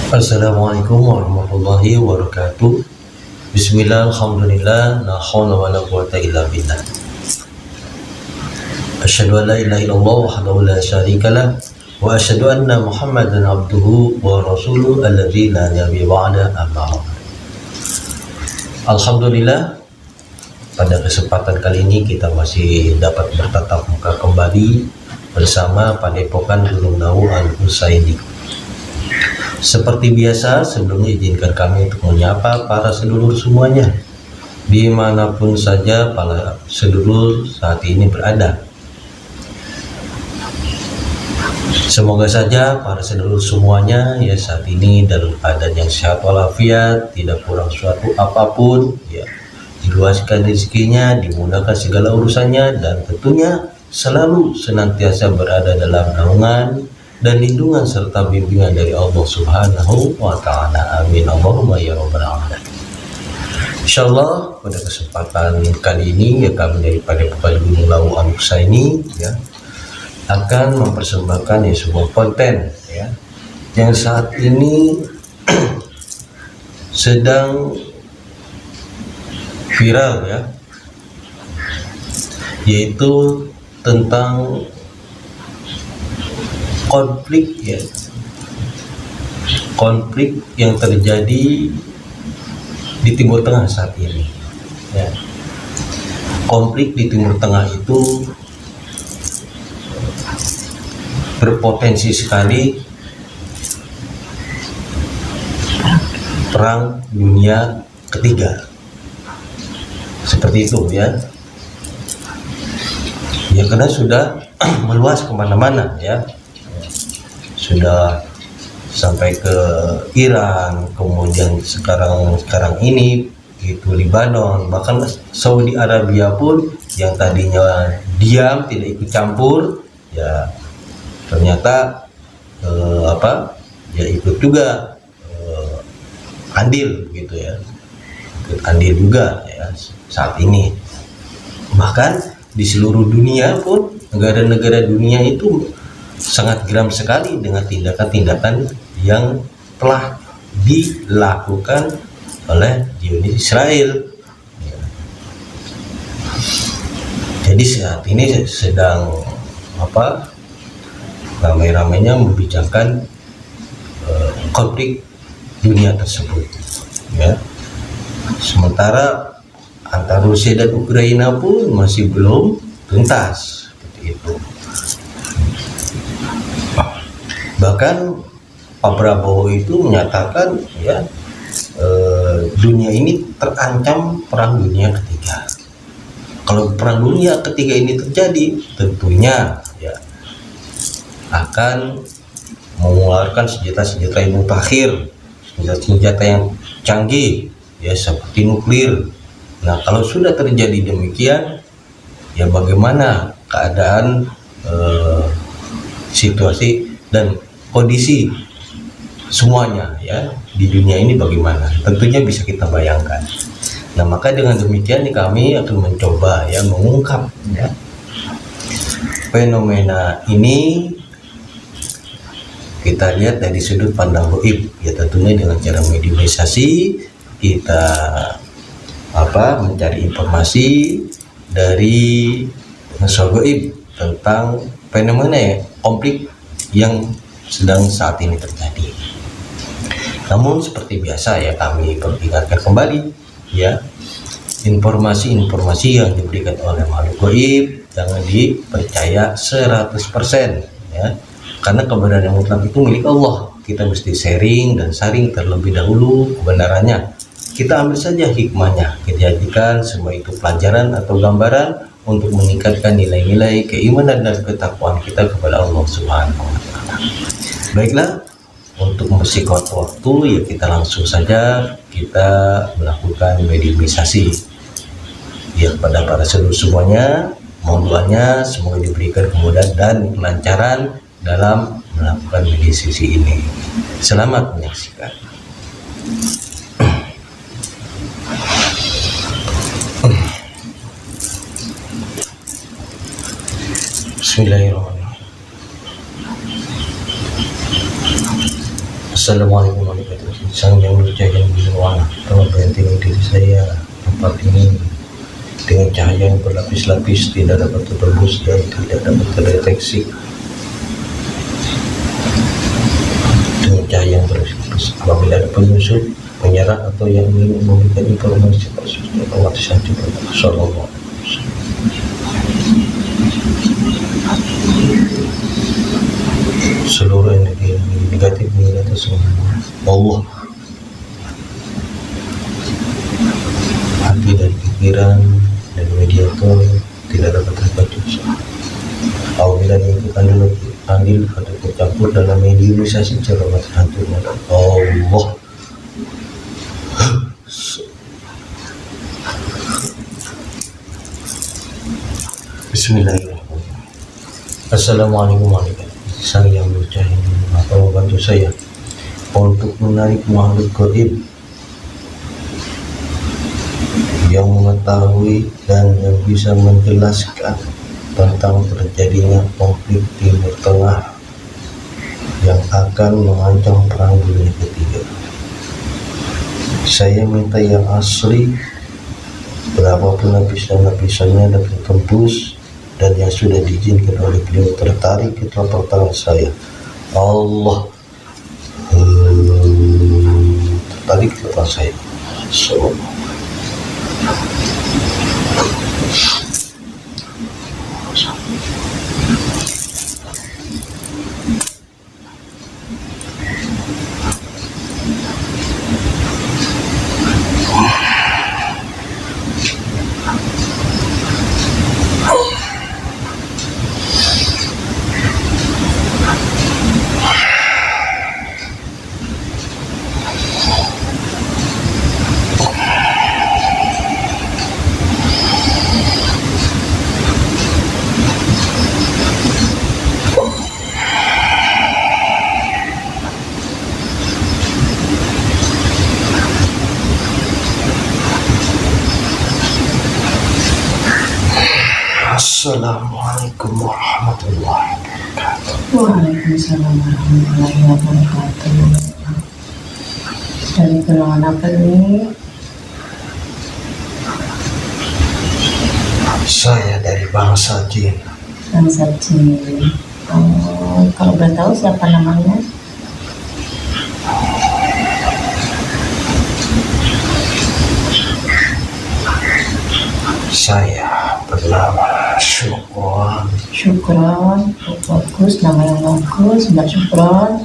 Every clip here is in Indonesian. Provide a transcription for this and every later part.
Assalamualaikum warahmatullahi wabarakatuh. Bismillah, alhamdulillah, la haula wa la quwata illa billah. Asyhadu an la ilaha illallah wahdahu la syarikalah wa asyhadu anna Muhammadan abduhu wa rasuluhu alladzi la nabiyya ba'da amma ba'd. Alhamdulillah, pada kesempatan kali ini kita masih dapat bertatap muka kembali bersama Padepokan Gunung Lawu Al-Husaini. Seperti biasa, sebelumnya izinkan kami untuk menyapa para sedulur semuanya dimanapun saja para sedulur saat ini berada. Semoga saja para sedulur semuanya ya saat ini dalam keadaan yang sehat walafiat, tidak kurang suatu apapun, ya diluaskan rezekinya, dimudahkan segala urusannya, dan tentunya selalu senantiasa berada dalam naungan dan lindungan serta bimbingan dari Allah Subhanahu wa Ta'ala. Amin Allahumma ya rabbal alamin. Insyaallah pada kesempatan kali ini ya kami dari Padepokan Gunung Lawu Al-Husaini ya akan mempersembahkan ya sebuah konten ya yang saat ini sedang viral ya, yaitu tentang konflik yang terjadi di Timur Tengah saat ini ya. Konflik di Timur Tengah itu berpotensi sekali perang dunia ketiga, seperti itu ya karena sudah meluas kemana-mana ya, sudah sampai ke Iran, kemudian sekarang ini itu Lebanon, bahkan Saudi Arabia pun yang tadinya diam tidak ikut campur ya ternyata ikut juga andil gitu ya, ikut andil juga ya saat ini. Bahkan di seluruh dunia pun negara-negara dunia itu sangat geram sekali dengan tindakan-tindakan yang telah dilakukan oleh Yahudi Israel. Jadi saat ini sedang ramai-ramainya membicarakan konflik dunia tersebut. Ya. Sementara antara Rusia dan Ukraina pun masih belum tuntas seperti itu. Bahkan Pak Prabowo itu menyatakan ya dunia ini terancam perang dunia ketiga. Kalau perang dunia ketiga ini terjadi, tentunya ya akan mengeluarkan senjata-senjata yang mutakhir, senjata-senjata yang canggih ya seperti nuklir. Nah, kalau sudah terjadi demikian, ya bagaimana keadaan situasi dan kondisi semuanya ya di dunia ini bagaimana? Tentunya bisa kita bayangkan. Nah, maka dengan demikian kami akan mencoba ya mengungkap ya fenomena ini. Kita lihat dari sudut pandang gaib ya, tentunya dengan cara mediasi kita mencari informasi dari masyarakat gaib tentang fenomena ya, konflik yang sedang saat ini terjadi. Namun seperti biasa ya kami peringatkan kembali ya, informasi-informasi yang diberikan oleh makhluk gaib jangan dipercaya 100% ya, karena kebenaran yang mutlak itu milik Allah. Kita mesti sharing dan saring terlebih dahulu kebenarannya. Kita ambil saja hikmahnya, kita jadikan semua itu pelajaran atau gambaran untuk meningkatkan nilai-nilai keimanan dan ketakwaan kita kepada Allah Subhanahu wa Ta'ala. Baiklah, untuk mempersingkat waktu ya kita langsung saja kita melakukan mediasi ya kepada para sedulur semuanya. Mohon doanya semoga diberikan kemudahan dan kelancaran dalam melakukan mediasi ini. Selamat menyaksikan. Bismillahirrahmanirrahim. Assalamualaikum warahmatullahi wabarakatuh. Sang yang bercahaya yang berwarna telah benteng diri saya tempat ini dengan cahaya yang berlapis-lapis, tidak dapat tertembus dan tidak dapat terdeteksi. Dengan cahaya yang berlapis, apabila ada penyusup, penyerang atau yang ingin memberikan informasi palsu, otomatis saja berkata sallallahu alaihi wasallam. Seluruh energi negatif ini atas semua Allah, hati dan pikiran dan mediator tidak dapat terbaca. Apabila itu andil atau tercampur dalam mediumisasi ceramah hancurnya Allah. Bismillahirrahmanirrahim. Assalamualaikum warahmatullahi wabarakatuh. Sang yang bercahaya apa membantu saya untuk menarik makhluk gaib yang mengetahui dan yang bisa menjelaskan tentang terjadinya konflik Timur Tengah yang akan mengancam perang dunia ketiga. Saya minta yang asli, berapapun lapisan-lapisannya dapat tembus dan yang sudah diizinkan oleh beliau tertarik ke telapak tangan saya. Allah tertarik ke telapak saya. Assalamualaikum warahmatullahi wabarakatuh. Waalaikumsalam warahmatullahi wabarakatuh. Dari golongan apa nih? Saya dari bangsa jin. Bangsa jin. Kalau boleh tahu siapa namanya? Saya bernama Syukron. Syukron. Bagus, nama yang bagus, Mbak Syukron.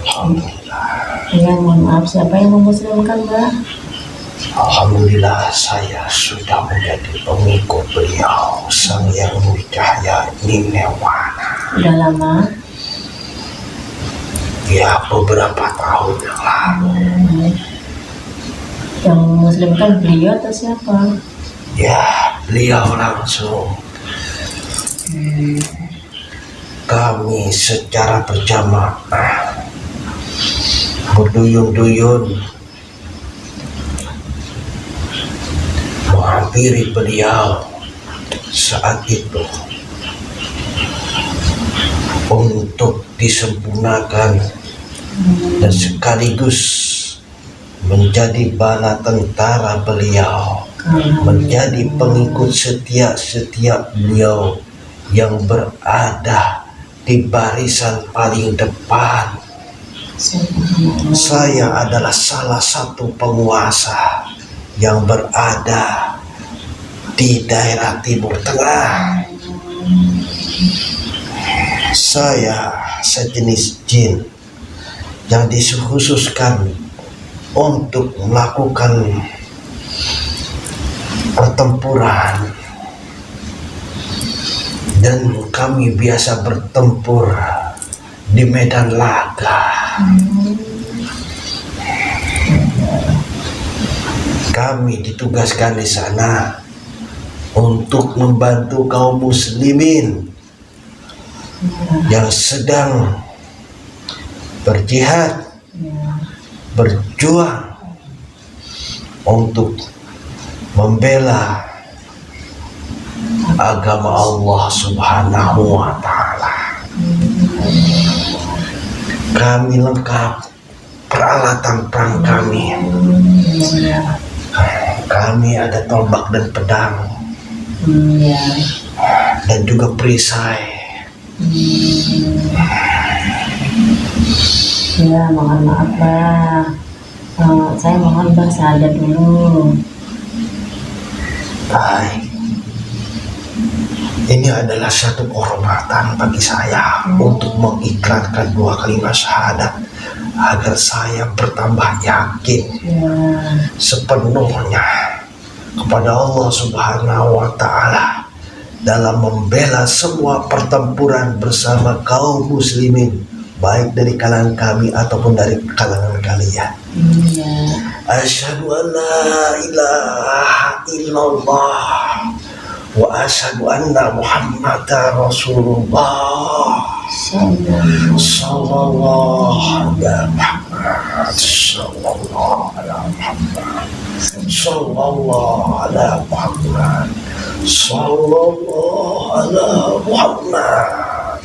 Alhamdulillah. Ya, mohon maaf, siapa yang memuslimkan, Mbak? Alhamdulillah saya sudah menjadi pengikut beliau, Sang Yang Bercahaya Nirwana. Udah lama? Ya, beberapa tahun yang lalu. Yang memuslimkan beliau atau siapa? Ya, beliau langsung. Kami secara berjamaah berduyun-duyun menghampiri beliau saat itu untuk disempurnakan dan sekaligus menjadi bala tentara beliau, menjadi pengikut setiap beliau yang berada di barisan paling depan. Saya adalah salah satu penguasa yang berada di daerah Timur Tengah. Saya sejenis jin yang dikhususkan untuk melakukan pertempuran, dan kami biasa bertempur di medan laga. Kami ditugaskan di sana untuk membantu kaum muslimin yang sedang berjihad, berjuang untuk membela agama Allah Subhanahu wa Ta'ala. Kami lengkap peralatan perang kami. Ya. Kami ada tombak dan pedang, Ya. dan juga perisai. Ya, mohon maaf Mbah. Saya mohon Mbah saja dulu. Baik. Ini adalah satu kehormatan bagi saya untuk mengiklankan 2 kalimat syahadat agar saya bertambah yakin Ya. sepenuhnya kepada Allah Subhanahu wa Ta'ala dalam membela semua pertempuran bersama kaum muslimin, baik dari kalangan kami ataupun dari kalangan kalian. Ya. Asyhadu an la ilaha illallah wa asyhadu anna Muhammadar Rasulullah sallallahu alaihi Muhammad sallallahu alaihi Muhammad sallallahu alaihi Muhammad sallallahu alaihi Muhammad.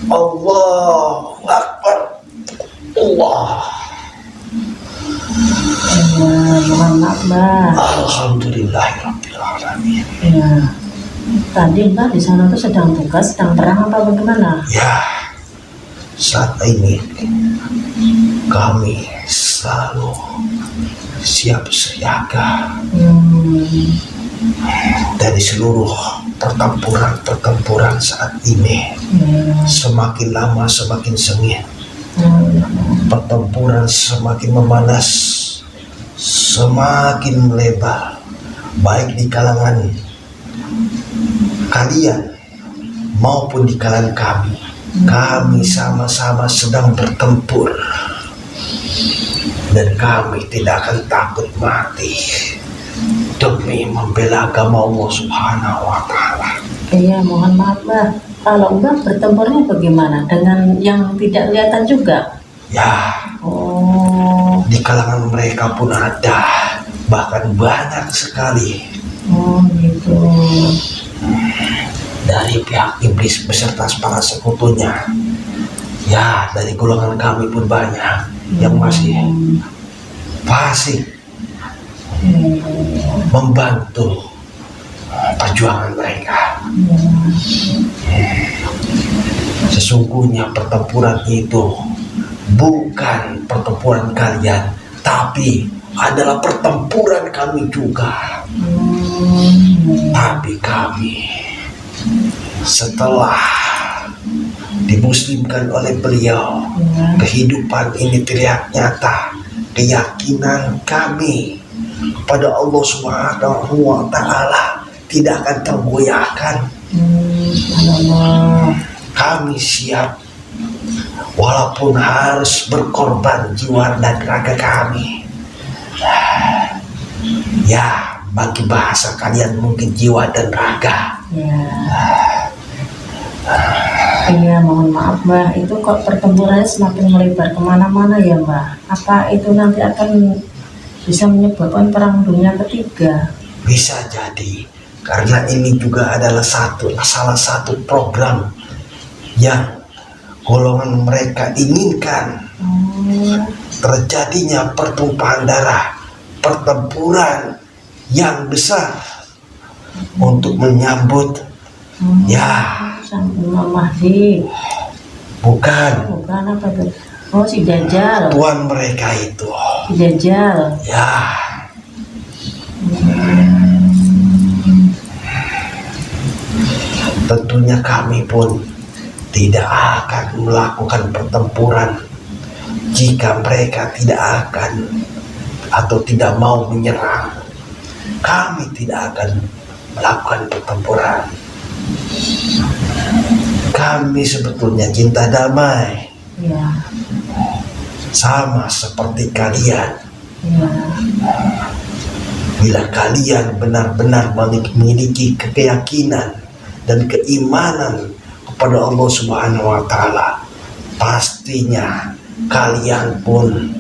Allahu Akbar. Allah. Ya, mohon maaf Mbah. Alhamdulillahirabbil alamin. Ya. Tadi Mbah di sana tuh sedang tugas, sedang perang apa bagaimana? Ya, saat ini kami selalu siap siaga dari seluruh pertempuran saat ini. Semakin lama semakin sengit, pertempuran semakin memanas, semakin melebar, baik di kalangan kalian maupun di kalangan kami. Kami sama-sama sedang bertempur dan kami tidak akan takut mati demi membela agama Allah Subhanahu wa Ta'ala. Iya, mohon maaf Mbah. Kalau Mbah bertempurnya bagaimana? Dengan yang tidak kelihatan juga? Ya, Oh, di kalangan mereka pun ada, bahkan banyak sekali oh gitu. dari pihak iblis beserta para sekutunya. Ya, dari golongan kami pun banyak yang masih fasik membantu perjuangan mereka. Sesungguhnya pertempuran itu bukan pertempuran kalian, tapi adalah pertempuran kami juga. Tapi kami setelah dimuslimkan oleh beliau, kehidupan ini terlihat nyata. Keyakinan kami kepada Allah Subhanahu wa Ta'ala tidak akan tergoyahkan. Kami siap walaupun harus berkorban jiwa dan raga kami. Ya, bagi bahasa kalian mungkin jiwa dan raga. Iya, mohon maaf Mbah, itu kok pertempurannya semakin melebar kemana-mana ya Mbah? Apa itu nanti akan bisa menyebabkan perang dunia ketiga? Bisa jadi, karena ini juga adalah salah satu program yang golongan mereka inginkan. Terjadinya pertumpahan darah, pertempuran yang besar untuk menyambut Sang Imam Mahdi. bukan Bukan apa itu? Oh, si Dajjal. tuan mereka itu. Si Dajjal. Ya, tentunya kami pun tidak akan melakukan pertempuran jika mereka tidak akan atau tidak mau menyerang. Kami tidak akan melakukan pertempuran. Kami sebetulnya cinta damai, Ya. sama seperti kalian. Ya. Bila kalian benar-benar memiliki keyakinan dan keimanan kepada Allah Subhanahu wa Ta'ala, pastinya kalian pun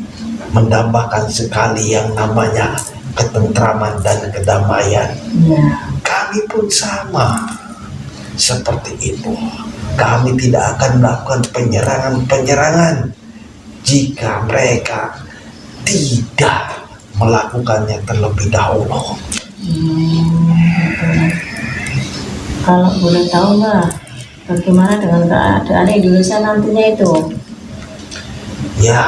mendambakan sekali yang namanya ketentraman dan kedamaian. Ya. Kami pun sama seperti itu. Kami tidak akan melakukan penyerangan-penyerangan jika mereka tidak melakukannya terlebih dahulu. Gitu. Kalau boleh tahu Mbak, bagaimana dengan keadaan Indonesia nantinya itu? Ya,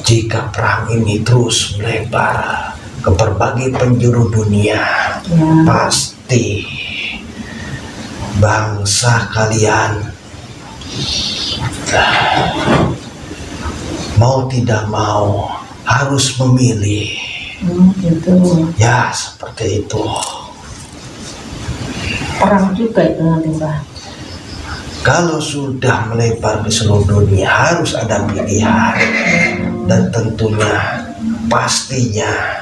jika perang ini terus melebar ke berbagai penjuru dunia, Ya, pasti bangsa kalian mau tidak mau harus memilih. gitu. Ya, seperti itu. Perang juga itu nanti Mbak. Kalau sudah melebar di seluruh dunia harus ada pilihan, dan tentunya pastinya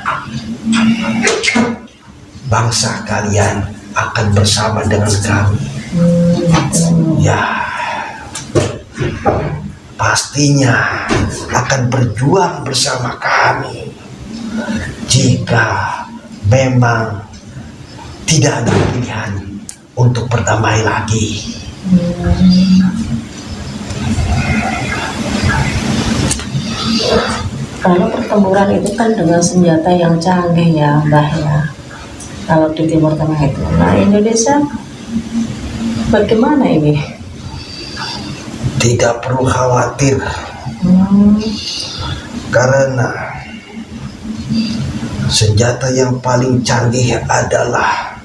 bangsa kalian akan bersama dengan kami. Gitu. Ya, pastinya akan berjuang bersama kami jika memang tidak ada pilihan untuk berdamai lagi. Kalau pertempuran itu kan dengan senjata yang canggih ya Mbah ya. Kalau di Timur Tengah itu, nah Indonesia bagaimana ini? Tidak perlu khawatir, karena senjata yang paling canggih adalah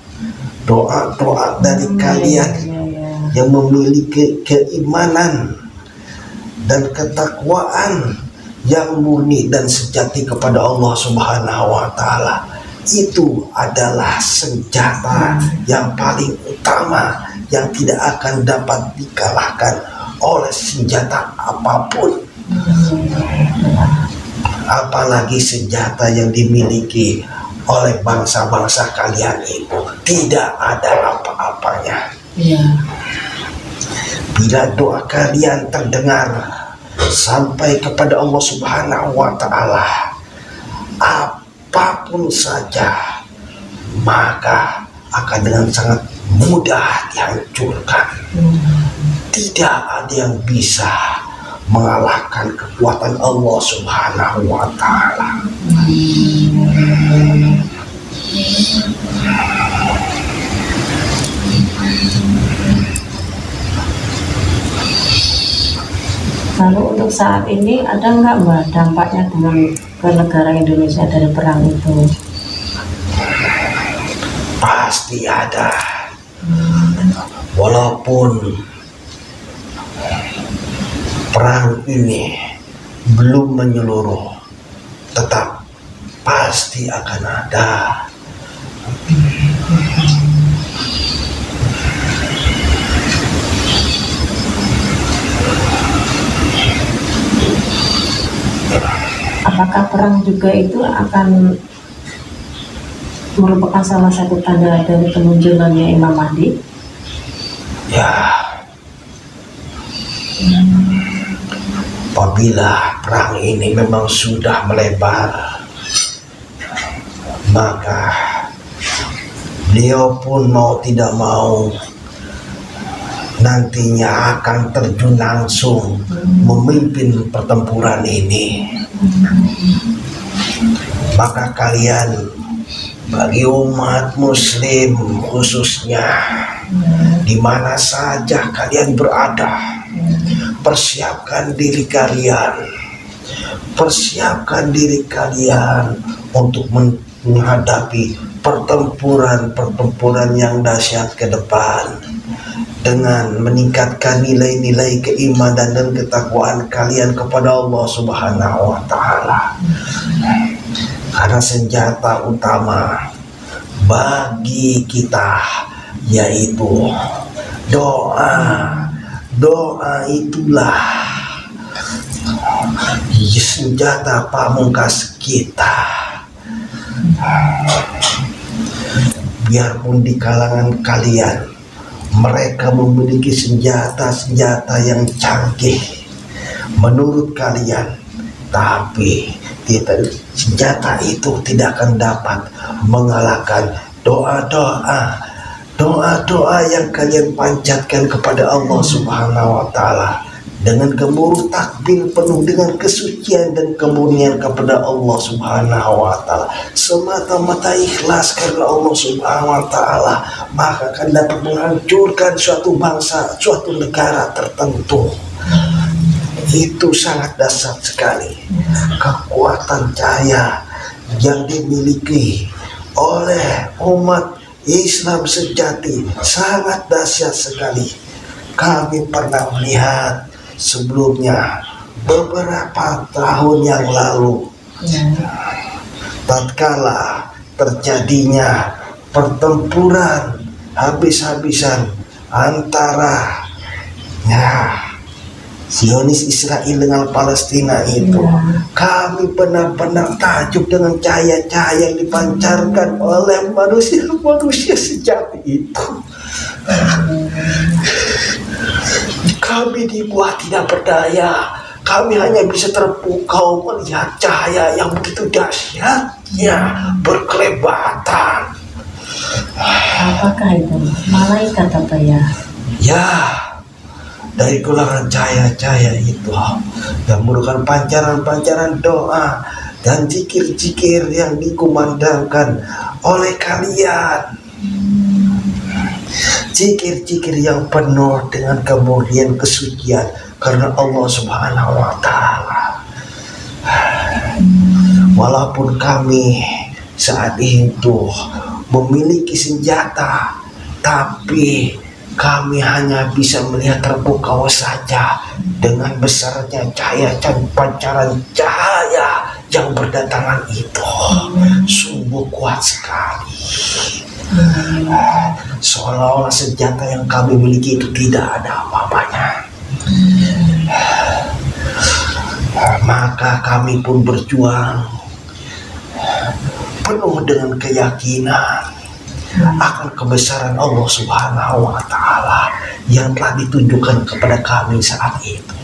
doa-doa dari kalian yang memiliki keimanan dan ketakwaan yang murni dan sejati kepada Allah Subhanahu wa Ta'ala. Itu adalah senjata yang paling utama yang tidak akan dapat dikalahkan oleh senjata apapun, apalagi senjata yang dimiliki oleh bangsa-bangsa kalian itu tidak ada apa-apanya. Ya. Bila doa kalian terdengar sampai kepada Allah Subhanahu wa Ta'ala, apapun saja maka akan dengan sangat mudah dihancurkan. Tidak ada yang bisa mengalahkan kekuatan Allah Subhanahu wa Ta'ala. Lalu untuk saat ini ada nggak Mbak dampaknya dengan ke negara Indonesia dari perang itu? Pasti ada. Walaupun perang ini belum menyeluruh, tetap pasti akan ada. Apakah perang juga itu akan merupakan salah satu tanda dari kemunculannya Imam Mahdi? Ya, apabila perang ini memang sudah melebar, maka beliau pun mau tidak mau nantinya akan terjun langsung memimpin pertempuran ini. Maka kalian, bagi umat muslim khususnya, di mana saja kalian berada, persiapkan diri kalian untuk menghadapi pertempuran yang dahsyat ke depan, dengan meningkatkan nilai-nilai keimanan dan ketakwaan kalian kepada Allah Subhanahu wa Ta'ala. Karena senjata utama bagi kita yaitu doa. Doa itulah senjata pamungkas kita. Biarpun di kalangan kalian mereka memiliki senjata-senjata yang canggih menurut kalian, tapi senjata itu tidak akan dapat mengalahkan doa-doa yang kalian panjatkan kepada Allah Subhanahu wa Ta'ala dengan gemuruh takbir penuh dengan kesucian dan kemurnian kepada Allah Subhanahu wa taala, semata-mata ikhlas karena Allah Subhanahu wa taala, maka akan dapat menghancurkan suatu bangsa, suatu negara tertentu. Itu sangat dahsyat sekali kekuatan cahaya yang dimiliki oleh umat Islam sejati, sangat dahsyat sekali. Kami pernah melihat sebelumnya beberapa tahun yang lalu, tatkala terjadinya pertempuran habis-habisan antara Zionis Israel dengan Palestina itu, kami benar-benar takjub dengan cahaya-cahaya yang dipancarkan oleh manusia sejati itu. Kami dibuat tidak berdaya. Kami hanya bisa terpukau melihat cahaya yang begitu dahsyatnya berkelebatan. Apakah itu malaikat apa ya? Ya, dari kulangan cahaya-cahaya itu yang merupakan pancaran-pancaran doa dan zikir-zikir yang dikumandangkan oleh kalian. Zikir-zikir yang penuh dengan kemuliaan kesucian karena Allah Subhanahu wa taala. Walaupun kami saat itu memiliki senjata, tapi kami hanya bisa melihat terpukau saja dengan besarnya cahaya dan pancaran cahaya yang berdatangan itu. Sungguh kuat sekali. Seolah-olah senjata yang kami miliki itu tidak ada apa-apanya. Maka kami pun berjuang penuh dengan keyakinan akan kebesaran Allah Subhanahu wa taala yang telah ditunjukkan kepada kami saat itu,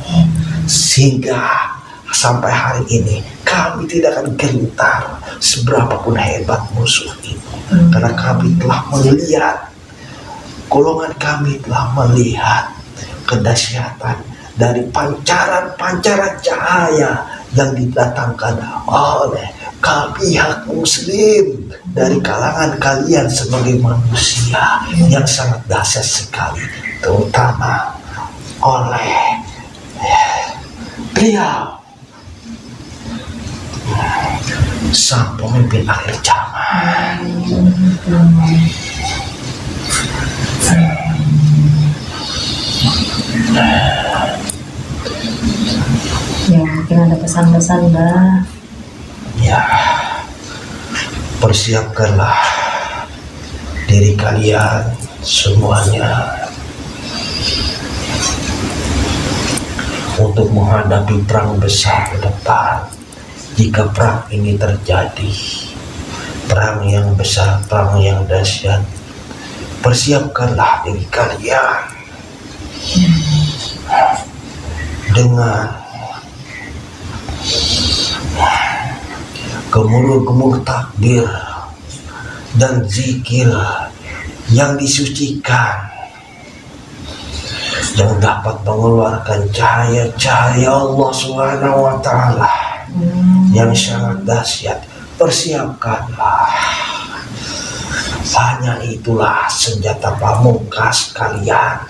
sehingga sampai hari ini kami tidak akan gentar seberapapun hebat musuh itu, karena kami telah melihat, golongan kami telah melihat kedahsyatan dari pancaran-pancaran cahaya yang didatangkan oleh pihak muslim dari kalangan kalian sebagai manusia yang sangat dahsyat sekali, terutama oleh beliau sang pemimpin akhir zaman. Ya, mungkin ada pesan-pesan, Mbak. Ya, persiapkanlah diri kalian semuanya untuk menghadapi perang besar ke depan. Jika perang ini terjadi, perang yang besar, perang yang dahsyat, persiapkanlah diri kalian dengan gemuruh-gemuruh takbir dan zikir yang disucikan, yang dapat mengeluarkan cahaya-cahaya Allah Subhanahu wa taala yang sangat dahsyat. Persiapkanlah, hanya itulah senjata pamungkas kalian.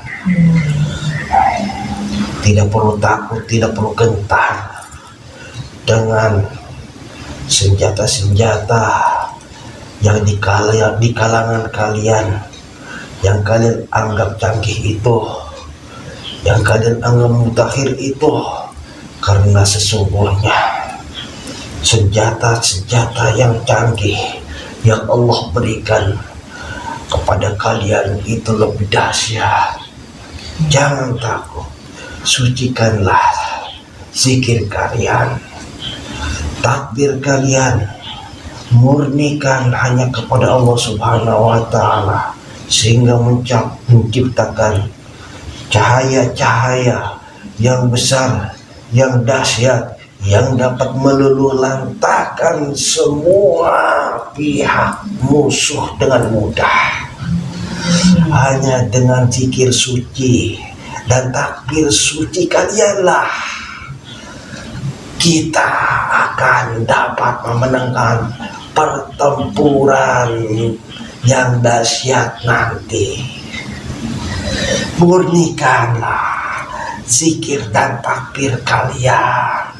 Tidak perlu takut, tidak perlu gentar dengan senjata-senjata yang di kalangan kalian, yang kalian anggap canggih itu, yang kalian anggap mutakhir itu, karena sesungguhnya senjata-senjata yang canggih yang Allah berikan kepada kalian itu lebih dahsyat. Jangan takut, sucikanlah zikir kalian, takbir kalian, murnikan hanya kepada Allah Subhanahu wa taala, sehingga menciptakan cahaya-cahaya yang besar, yang dahsyat, yang dapat meluluh lantakan semua pihak musuh dengan mudah. Hanya dengan zikir suci, dan takbir suci kalianlah kita akan dapat memenangkan pertempuran yang dahsyat nanti. Murnikanlah zikir dan takbir kalian,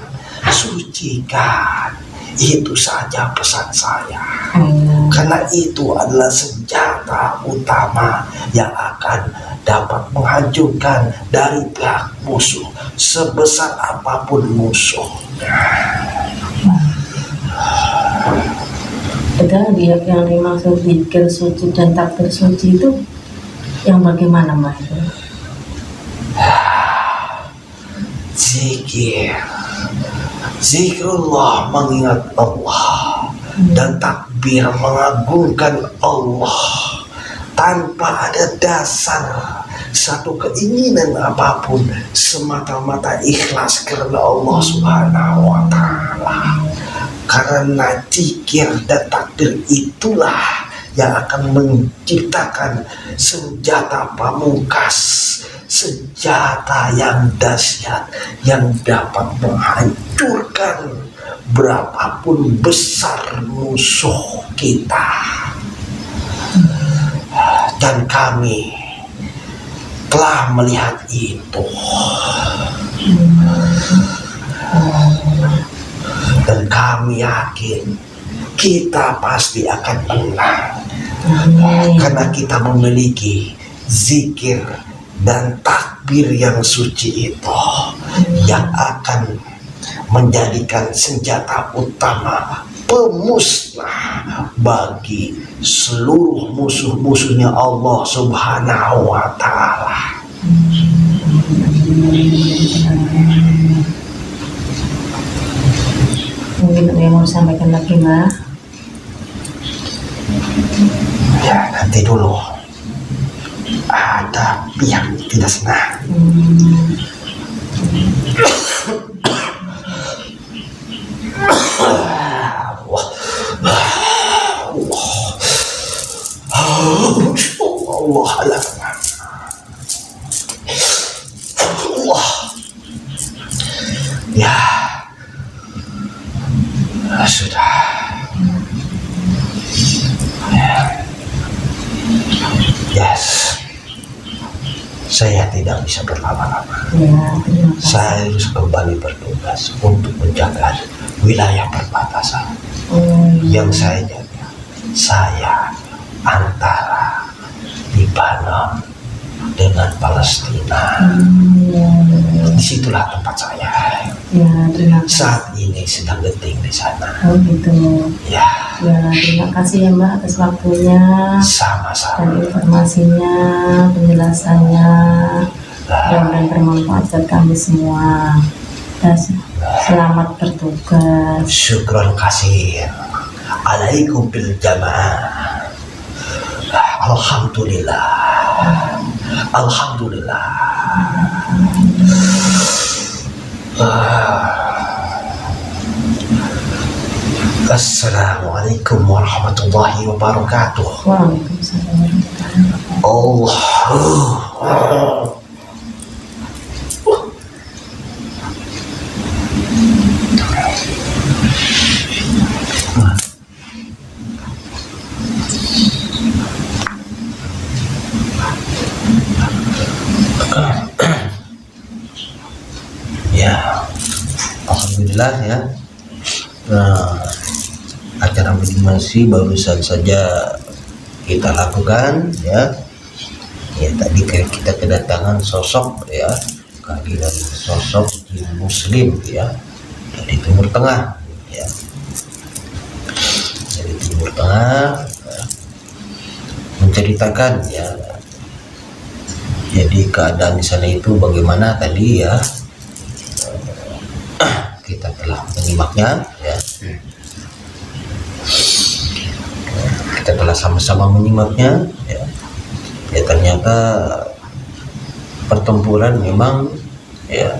sucikan. Itu saja pesan saya. Karena itu adalah senjata utama yang akan dapat menghancurkan dari pihak musuh, sebesar apapun musuhnya. Padahal dia yang dimaksud zikir suci dan takbir suci itu yang bagaimana, Mas? Zikrullah mengingat Allah, dan takbir mengagungkan Allah tanpa ada dasar satu keinginan apapun, semata-mata ikhlas karena Allah Subhanahu wa Ta'ala. Karena zikir dan takbir itulah yang akan menciptakan senjata pamungkas, senjata yang dahsyat yang dapat menghancurkan berapapun besar musuh kita. Dan kami telah melihat itu, dan kami yakin kita pasti akan menang. Karena kita memiliki zikir dan takbir yang suci itu, yang akan menjadikan senjata utama pemusnah bagi seluruh musuh-musuhnya Allah Subhanahu wa Ta'ala. Mungkin ada yang mau sampaikan lagi, Mbak? Ya, nanti dulu. Ada pihak tidak senang. Allah ya sudah. Yes, saya tidak bisa berlama-lama. Saya harus kembali bertugas untuk menjaga wilayah perbatasan yang saya jaga. Saya antara Lebanon dengan Palestina. Disitulah tempat saya. Saat ini sedang genting di sana. Oh gitu. Ya. Terima kasih ya Mbak atas waktunya. Sama-sama. Dan informasinya, penjelasannya, mudah-mudahan bermanfaat buat kami semua. Dan selamat bertugas. Syukron kasih. Alaikum bil jamaah. Alhamdulillah. Alhamdulillah. Assalamualaikum warahmatullahi wabarakatuh. Waalaikumsalam. Allah. Ya, alhamdulillah ya. Acara meditasi barusan saja kita lakukan ya. Ya tadi kita kedatangan sosok ya, kehadiran sosok Muslim ya dari Timur Tengah ya. Dari Timur Tengah ya, menceritakan ya. Jadi keadaan di sana itu bagaimana tadi ya. Kita telah menyimaknya ya. Kita telah sama-sama menyimaknya ya. Ya ternyata pertempuran memang ya,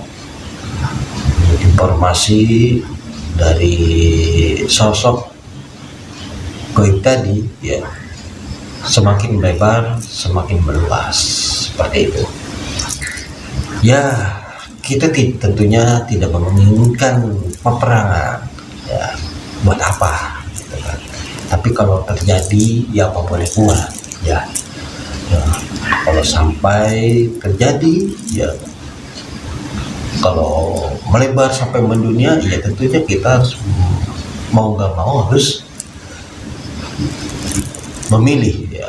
informasi dari sosok goib tadi ya semakin lebar, semakin meluas seperti itu. Ya, kita tentunya tidak menginginkan peperangan. Ya, buat apa? Gitu kan. Tapi kalau terjadi, ya apa boleh buat. Ya, ya, kalau sampai terjadi, ya kalau melebar sampai mendunia, ya tentunya kita harus mau nggak mau harus memilih, ya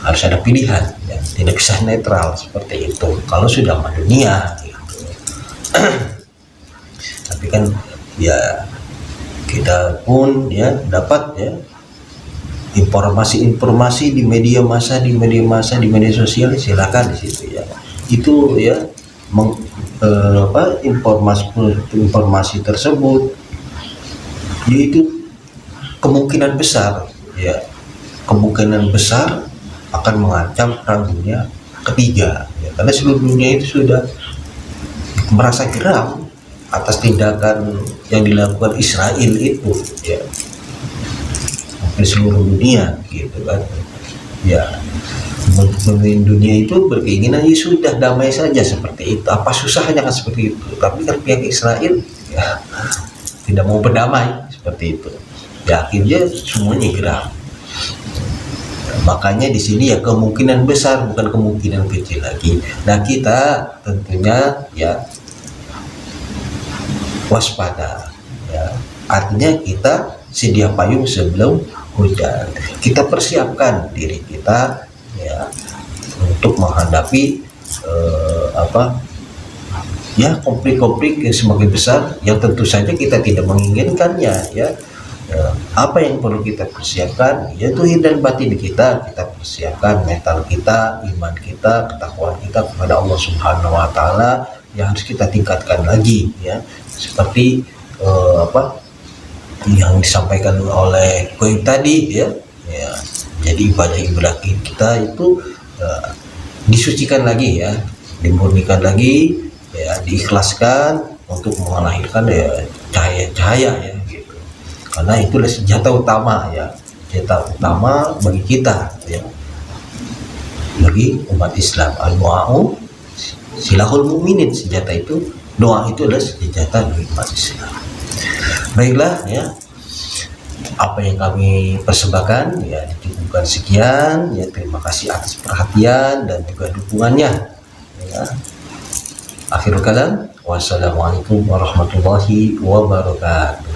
harus ada pilihan, ya tidak bisa netral seperti itu kalau sudah mendunia gitu. Tapi kan ya kita pun ya dapat ya informasi-informasi di media massa, di media sosial, silakan di situ ya. Itu ya informasi tersebut yaitu kemungkinan besar akan mengancam perang dunia ketiga ya, karena seluruh dunia itu sudah merasa geram atas tindakan yang dilakukan Israel itu ya, hampir seluruh dunia gitu kan ya. Pemimpin dunia itu berkeinginan ya sudah damai saja seperti itu, apa susahnya kan seperti itu. Tapi kan pihak Israel ya tidak mau berdamai seperti itu ya, akhirnya semuanya geram. Makanya di sini ya kemungkinan besar bukan kemungkinan kecil lagi. Nah kita tentunya ya waspada ya, artinya kita sedia payung sebelum hujan. Kita persiapkan diri kita ya untuk menghadapi konflik-konflik yang semakin besar yang tentu saja kita tidak menginginkannya ya. Apa yang perlu kita persiapkan yaitu zahir dan batin kita persiapkan mental kita, iman kita, ketakwaan kita kepada Allah Subhanahu wa taala yang harus kita tingkatkan lagi ya, seperti yang disampaikan oleh Koim tadi ya. Jadi ibadah kita itu disucikan lagi ya, dimurnikan lagi ya, diikhlaskan untuk melahirkan ya cahaya-cahaya ya gitu. Karena itulah senjata utama ya, senjata utama bagi kita ya, bagi umat Islam. Al-du'a'u silahul mu'minin, senjata itu, doa itu adalah senjata bagi umat Islam. Baiklah ya, apa yang kami persembahkan ya dicukupkan sekian ya. Terima kasih atas perhatian dan juga dukungannya ya. Akhirul kalam, wassalamualaikum warahmatullahi wabarakatuh.